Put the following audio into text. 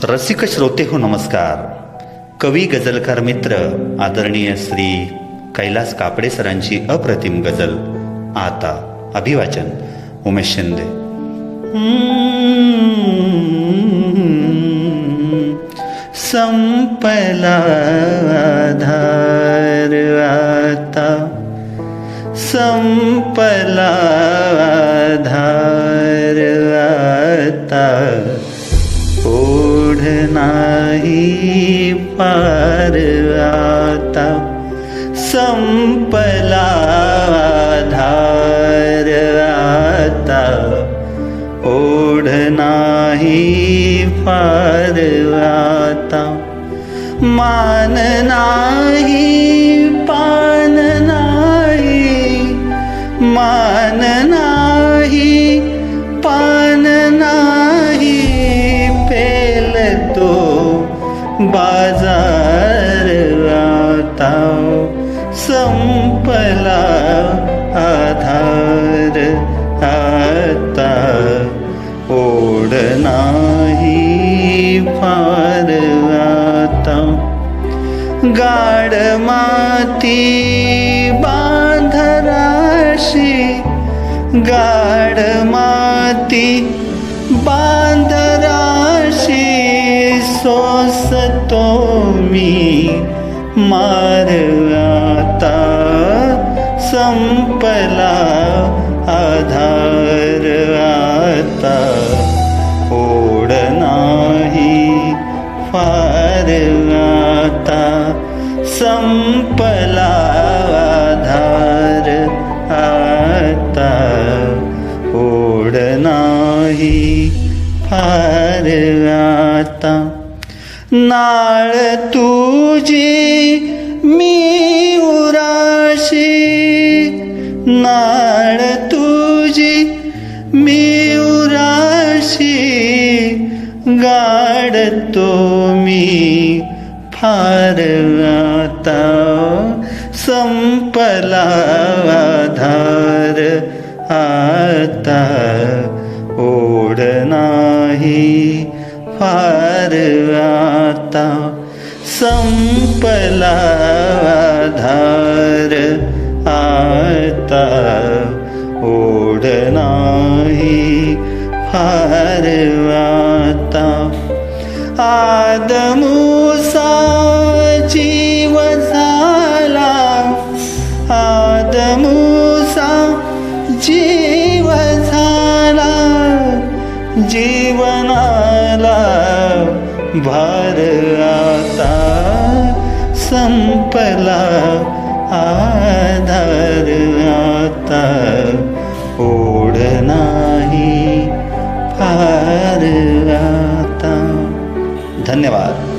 रसिक श्रोते हो नमस्कार. कवी गझलकार मित्र आदरणीय श्री कैलास कापडे सरांची अप्रतिम गझल आता अभिवाचन उमेश शिंदे. संपला आधार आता, संपला आधार आता, ओढ नाही पार आता. संपला आधार आता, ओढ नाही पार आता. मान नाही पान नाही, मान नाही पान नाही, पेलतो बाजार आता. संपला आधार आता, ओढ नाही पार आता. गाड माती बांधराशी, गाड माती बांधराशी, सोसतो मी मार आता. संपला आधार आता, ओढ नाही पार आता. संपला आधार आता, ओढ नाही पार आता. नाळ तुझी मी उराशी, नाळ तुझी मी उराशी, गाडतो मी फार आता. संपला आधार आता, ओढ नाही पार आता. संपला आधार आता, ओढ नाही पार आता. आदमुसा जीव झाला, आदमुसा जीव झाला, जीवनाला भार आता. संपला आधार आता, ओढ नाही पार आता. धन्यवाद.